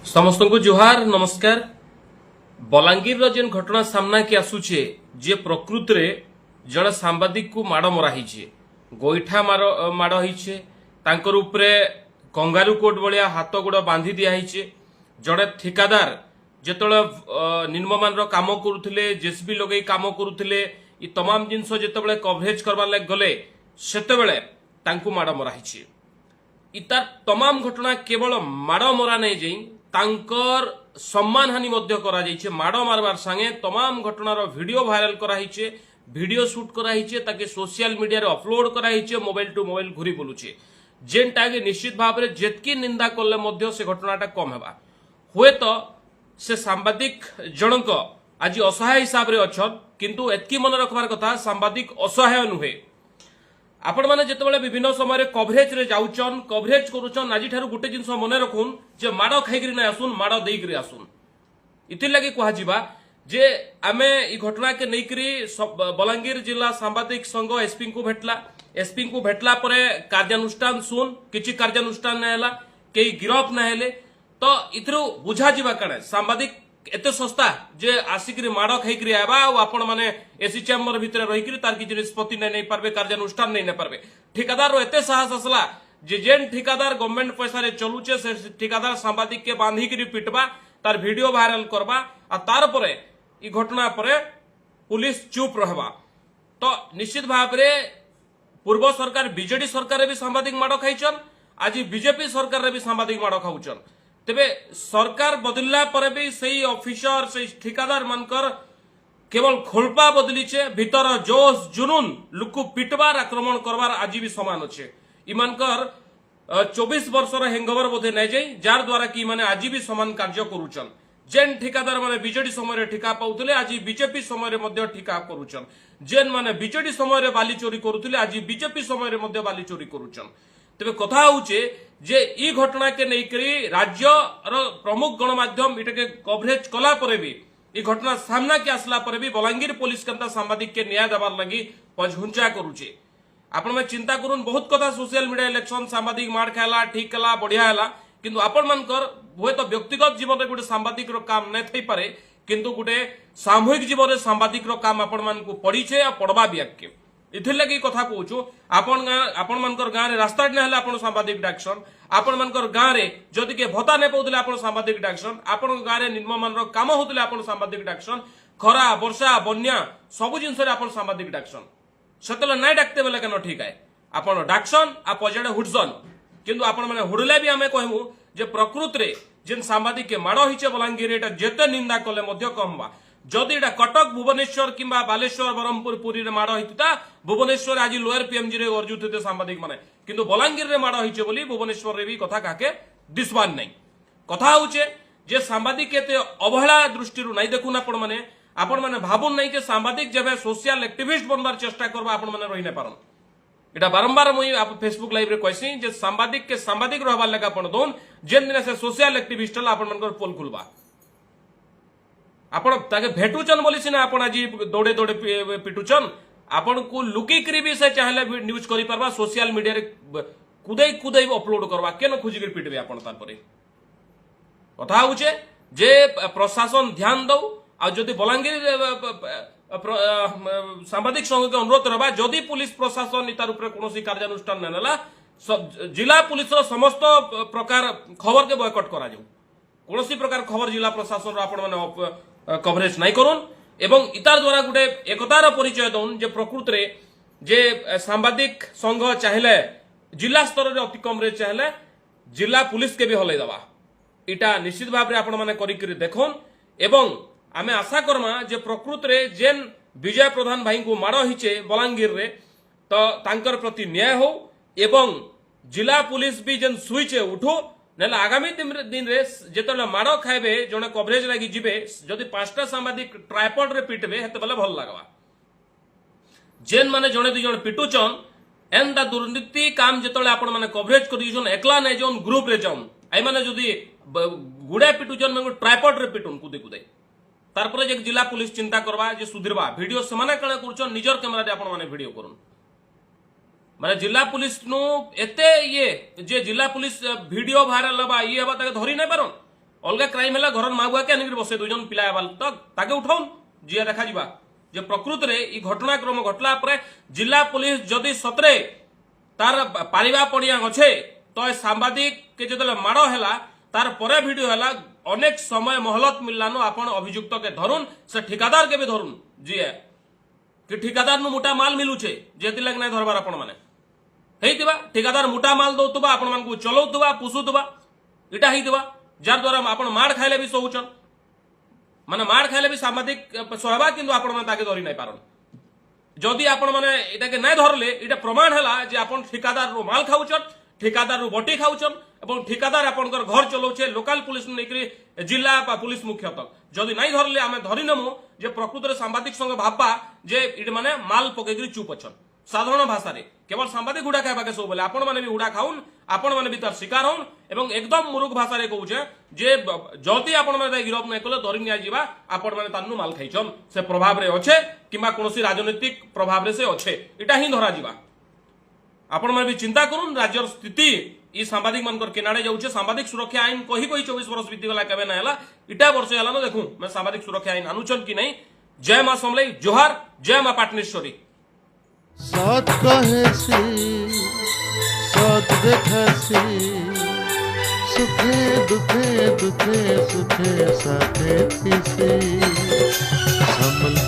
समस्त को जुहार नमस्कार। बलांगीर जेन घटना सामना के आसुचे जे प्रकृत रे जड़े सांबादिक को माड़ मरा गोईठा माड़ होइछे तांकर उपरे कंगारू कोट भलिया हाथ गोड़ बांधी दिया जड़े ठिकादार जेतले निम्नमान काम करुले जेसीबी लगे काम करुले तमाम जिनस जेतबेले कवरेज करबार लाग गले सेतेबेले तांकु माड़ मरा इतार तमाम घटना केवल माड़ मरा नहीं जाई तांकर सम्मान हानि मध्य करा जाइछे। माड़ मारबार संगे तमाम घटनार वीडियो भाइराल करा हिचे, वीडियो शूट करा हिचे, ताके सोशल मीडिया रे अपलोड करा हिचे, मोबाइल टू मोबाइल घुरी बुलुचे जेनटा के निश्चित भाव में जेतकी निंदा कले मध्य से घटनाटा कम हेबा। हुए तो से सांबादिक जनक आज असहाय हिसाब रे अछन, किंतु एतकी मन रखबार कथा सांबादिक असहाय नुहे। आपण माने जेतेबेले विभिन्न समय कवरेज रे जाउचन कवरेज करूचन आज ठारू गोटे जिनस मन रखुन जे माड़ खाइकरी ना आसुन माड़ देइकरी आसुन। इति लागि कहा जिबा जे आमे ई घटना के नेइकरी बलांगीर जिला सांबादिक संघ एसपी को भेटला परे कार्यानुष्ठान सुन किछि कार्यानुष्ठान ना हैला केई गिरफ ना हेले तो इथरु बुझा जिबा कणे सांबादिक एते सस्ता जे आसिकरी माड़ खाइकरी आबा आ आपण माने एसी चेम्बर भितरे रहिकरी तार कि निष्पत्ति नै पारबे कार्यानुष्ठान नै पारबे। ठिकादार एते साहस असला जे जेन ठिकादार गवर्नमेंट पैसा रे चलुचे से ठिकादार सांबादिक के बांधिकरी पिटबा तार वीडियो वायरल करबा आ तार परे ई घटना परे पुलिस चुप रहबा तो निश्चित भाव रे पूर्व सरकार बीजेडी सरकार भी सांबादिक माड़ खाइछन, आज बीजेपी सरकार भी सांबादिक माड़ खाउछन। तेबे सरकार बदलला पर भी सही ऑफिसर से ठिकादार मानकर केवल खोलपा बदलीचे भीतर जोश जुनून लुकु पिटबार आक्रमण करबार आज भी समान अच्छे। इमानकर 24 वर्षर हेंगोवर बोधे नहीं जाई जार द्वारा कि माने आज भी समान कार्य करूचन। जेन ठिकादार माने बीजेडी समय ठिका पाउतले आज बीजेपी समय मध्य ठिका करूचन। जेन माने बीजेडी समय बाली चोरी करुतले आज बीजेपी समय मध्य बाली चोरी करूचन। तेबे कथा होचे जे ई घटना के नेइकरी राज्य प्रमुख गणमाध्यम इटके कवरेज कला परे भी ई घटना सामना के आसला परे भी बलांगीर पुलिस कंता सांबादिक के न्याय देवार लगी पझुंचा करूचे। आपण में चिंता करून बहुत कथा सोशल मीडिया इलेक्शन सांबादिक मार खाला ठीक कला बढ़िया हैला, किंतु आपण मानकर हुए तो व्यक्तिगत जीवन रे गुटे सांबादिक रो काम नै थई पारे, किंतु गुटे सामूहिक जीवन रे सांबादिक रो काम आपण मान को पड़ीछे आ पड़बा भी आके। इथिर लगी कथा कहूछु आपण मानकर गाँ रे रास्ता नै हला आपण सांबादिक डाक्सन, आपण मानकर गाँ रे जदि के भत्ता नै पाउतले आपण सांबादिक डाक्सन, आपण गाँ रे निम्नमान रो काम होतले आपण सांबादिक डाक्सन, खरा वर्षा बन्या सब जिनस रे आपण सांबादिक डाक्सन। सेतले नै डाकते बेले केन ठीक है आपण डाक्सन आ पजाडे हुडसन, किंतु आपण माने हुडले भी आमे कहमु जे प्रकृत रे जेन सांबादिक के माड़ हिचे बलांगीर एटा जेते निंदा कले मध्य कमबा। जदि एटा कटक भुवनेश्वर किंबा बालेश्वर बरहमपुर पुरी रे माड़ हितुता भुवनेश्वर आज लोअर पीएमजी रे अर्जुत होते सांबादिक माने, किंतु बलांगीर रे माड़ हिचे बोली भुवनेश्वर रे भी कथा काके दिसबान नै। कथा होचे जे सांबादिक एते अवहेला दृष्टि नै देखुन आपण माने भाबुन नै जे सांबादिक जेबे सोशल एक्टिविस्ट बनबार चेष्टा करबा आपण माने रहि नै पारन। एटा बारंबार मुई फेसबुक लाइव रे कहसी जे सांबादिक के सांबादिक रहबार लगा आपण दोन जेन दिन से सोशल एक्टिविस्ट आपण मानकर पोल खुलबा आपण ताके भेटुचन बोली सिना आपण आज दौड़े दौड़े पिटुचन आपण को लुकी करी भी से चाहले न्यूज करि परबा सोशल मीडिया रे कुदै कुदै अपलोड करबा केन खुजी कर पिटबे आपण तार परे। कथा होचे जे प्रशासन ध्यान दौ आ जदि बलांगीर सांबादिक संघ के अनुरोध रहबा जदि पुलिस प्रशासन तार ऊपर कोनोसी कार्यानुष्ठान न नेला जिला पुलिस रो समस्त प्रकार खबर के बॉयकॉट करा जाऊ। कोनोसी प्रकार खबर जिला प्रशासन रो आपण माने कवरेज नहीं करूँ एवं इतार द्वारा गोटे एकतार परिचय दौन जे प्रकृत रे जे सांबादिक संघ चाहले जिला स्तर रे अति कम रे चाहले जिला पुलिस के भी हलै दबा। इटा निश्चित भाव रे आपण माने करि करि देखोन एवं आमे आशा करमा जे प्रकृत रे जेन विजय प्रधान भाई को माड़ हिचे बलांगीर रे तो तांकर प्रति न्याय हो एवं जिला पुलिस भी जेन सुइचे उठो नेला आगामी दिन रे जेतले माड़ खाइबे जने कवरेज लागि जिबे जदि 5टा सांबादिक ट्राइपॉड रे पिटबे हेते बेले भल लागबा। जेन माने जने दु जन पिटुचन एंदा दुर्नीति काम जेतले आपण माने कवरेज करिजन एकला नै जोन ग्रुप रे जाउन आई माने जदि गुडा पिटुचन में ट्राइपॉड रे पिटुन कुदे कुदे तार पर जे जिला पुलिस चिंता करबा जे सुधरबा वीडियो समाने कणे करचन निजर कैमरा रे आपण माने वीडियो करूं माने जिला पुलिस नु एते ये जे जिला पुलिस वीडियो वायरल हबा ये हबा ताके धरि नै पारन अलग क्राइम है घर मागुआ के आनिक बसे 2 जन पिला तक ताके उठाउन जी देखा जिबा जे प्रकृत रे ई घटनाक्रम घटला परे जिला पुलिस जदि सतरे तार पारिबा पड़िया अच्छे तो सांबादिक के जो माड़ है तार परे वीडियो है अनेक समय मोहलत मिललानो आपण अभियुक्त के धरुन से ठिकादार के भी धरुन जी है कि ठिकादार नु मोटा माल मिलुचे जेति लग नै धरबार आपण माने हेइतिबा ठिकादार मोटा माल दउतबा आपण मान को चलौतबा पुसुतबा इटा हेइतिबा जार द्वारा आपण मार खाइले भी सोउचन माने मार खाइले भी सांबादिक सोहबा किंतु आपण माने ताके धरि नै पारन जदि आपण माने इटा के नै धरले इटा प्रमाण हैला जे आपण ठिकादार रो माल खाउचन ठिकादार रो बटी खाउचन एवं ठिकादार आपनकर घर चलाउछे लोकल पुलिस नेकरी जिला पुलिस मुख्य तक जदि नहीं धरले आमे धरि नमु जे प्रकृत रे सांबादिक संग भाबा जे इट माने माल पकेकरी चुप अछन साधारण भाषा रे केवल सांबादिक हुडा खाबा के सब बोले आपण माने भी हुडा खाउन आपण माने भी तार शिकार होन एवं एकदम मुरुख भाषा रे कहउछे जे जति आपण माने गिरफ नै कले धरि निया जिबा आपण माने तान्नु माल खाइछन से प्रभाव रे अछे किबा कोनोसी राजनीतिक प्रभाव रे से अछे इटा ही धरा जिबा आपण माने भी चिंता करूं राज्यर स्थिति ई सांबादिक मनकर केनाडे जाउछे सांबादिक सुरक्षा आईन कही 24 वर्ष बीती गला केबे ना हला इटा वर्ष हला न देखूं मैं सांबादिक सुरक्षा आईन अनुचन की नहीं जय मां समलई जोहार जय मां पाटनेश्वरी सत कहेसी सत देखसी सुखे दुखे दुखे सुखे साथे थीसी समल